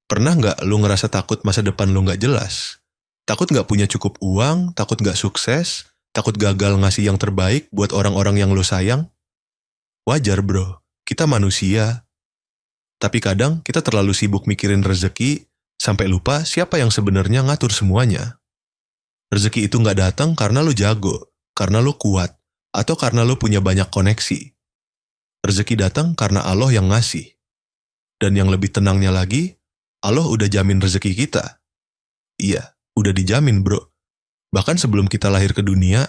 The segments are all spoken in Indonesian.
Pernah nggak lu ngerasa takut masa depan lu nggak jelas? Takut nggak punya cukup uang, takut nggak sukses, takut gagal ngasih yang terbaik buat orang-orang yang lu sayang? Wajar bro, kita manusia. Tapi kadang kita terlalu sibuk mikirin rezeki, sampai lupa siapa yang sebenarnya ngatur semuanya. Rezeki itu nggak datang karena lu jago, karena lu kuat, atau karena lu punya banyak koneksi. Rezeki datang karena Allah yang ngasih. Dan yang lebih tenangnya lagi, Allah udah jamin rezeki kita. Iya, udah dijamin bro. Bahkan sebelum kita lahir ke dunia,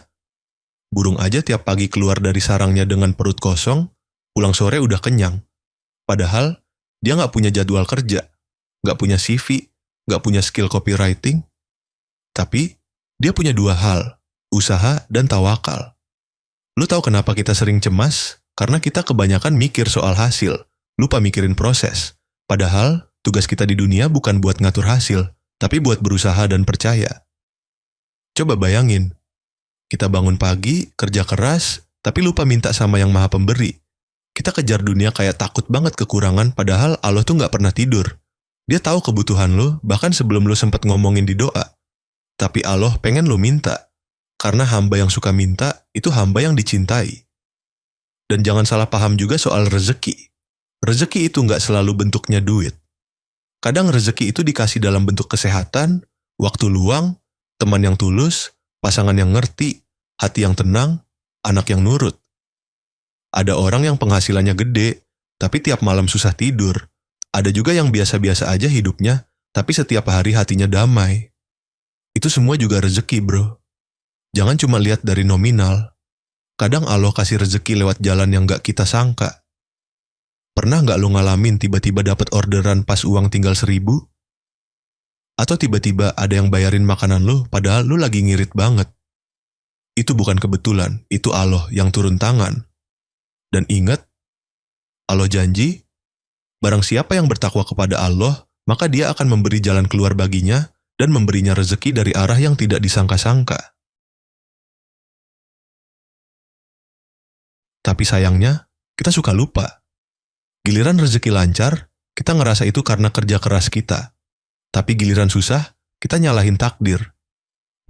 burung aja tiap pagi keluar dari sarangnya dengan perut kosong, pulang sore udah kenyang. Padahal, dia nggak punya jadwal kerja, nggak punya CV, nggak punya skill copywriting. Tapi, dia punya dua hal, usaha dan tawakal. Lu tahu kenapa kita sering cemas? Karena kita kebanyakan mikir soal hasil, lupa mikirin proses. Padahal, tugas kita di dunia bukan buat ngatur hasil, tapi buat berusaha dan percaya. Coba bayangin, kita bangun pagi, kerja keras, tapi lupa minta sama yang maha pemberi. Kita kejar dunia kayak takut banget kekurangan, padahal Allah tuh nggak pernah tidur. Dia tahu kebutuhan lo, bahkan sebelum lo sempat ngomongin di doa. Tapi Allah pengen lo minta, karena hamba yang suka minta, itu hamba yang dicintai. Dan jangan salah paham juga soal rezeki. Rezeki itu nggak selalu bentuknya duit. Kadang rezeki itu dikasih dalam bentuk kesehatan, waktu luang, teman yang tulus, pasangan yang ngerti, hati yang tenang, anak yang nurut. Ada orang yang penghasilannya gede, tapi tiap malam susah tidur. Ada juga yang biasa-biasa aja hidupnya, tapi setiap hari hatinya damai. Itu semua juga rezeki bro. Jangan cuma lihat dari nominal. Kadang Allah kasih rezeki lewat jalan yang gak kita sangka. Pernah gak lo ngalamin tiba-tiba dapat orderan pas uang tinggal 1.000? Atau tiba-tiba ada yang bayarin makanan lo padahal lo lagi ngirit banget? Itu bukan kebetulan, itu Allah yang turun tangan. Dan ingat, Allah janji, barang siapa yang bertakwa kepada Allah, maka dia akan memberi jalan keluar baginya dan memberinya rezeki dari arah yang tidak disangka-sangka. Tapi sayangnya, kita suka lupa. Giliran rezeki lancar, kita ngerasa itu karena kerja keras kita. Tapi giliran susah, kita nyalahin takdir.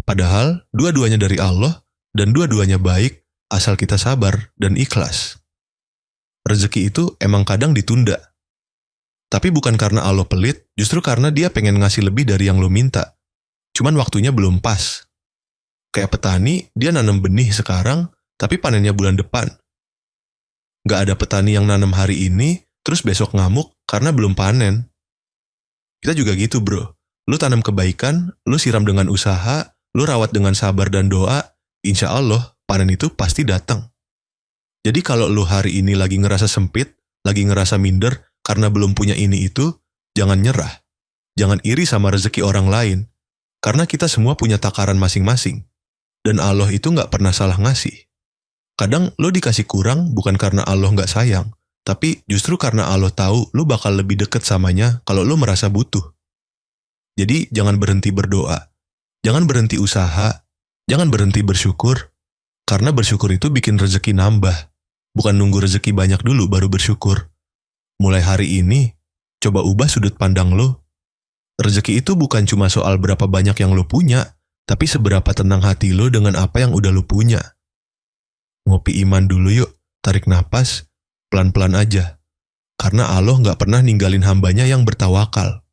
Padahal, dua-duanya dari Allah, dan dua-duanya baik, asal kita sabar dan ikhlas. Rezeki itu emang kadang ditunda. Tapi bukan karena Allah pelit, justru karena dia pengen ngasih lebih dari yang lo minta. Cuman waktunya belum pas. Kayak petani, dia nanam benih sekarang, tapi panennya bulan depan. Gak ada petani yang nanam hari ini, terus besok ngamuk karena belum panen. Kita juga gitu bro. Lu tanam kebaikan, lu siram dengan usaha, lu rawat dengan sabar dan doa, insya Allah panen itu pasti datang. Jadi kalau lu hari ini lagi ngerasa sempit, lagi ngerasa minder karena belum punya ini itu, jangan nyerah. Jangan iri sama rezeki orang lain. Karena kita semua punya takaran masing-masing. Dan Allah itu gak pernah salah ngasih. Kadang lo dikasih kurang bukan karena Allah nggak sayang, tapi justru karena Allah tahu lo bakal lebih deket samanya kalau lo merasa butuh. Jadi jangan berhenti berdoa, jangan berhenti usaha, jangan berhenti bersyukur, karena bersyukur itu bikin rezeki nambah, bukan nunggu rezeki banyak dulu baru bersyukur. Mulai hari ini, coba ubah sudut pandang lo. Rezeki itu bukan cuma soal berapa banyak yang lo punya, tapi seberapa tenang hati lo dengan apa yang udah lo punya. Ngopi iman dulu yuk, tarik napas, pelan-pelan aja. Karena Allah nggak pernah ninggalin hambanya yang bertawakal.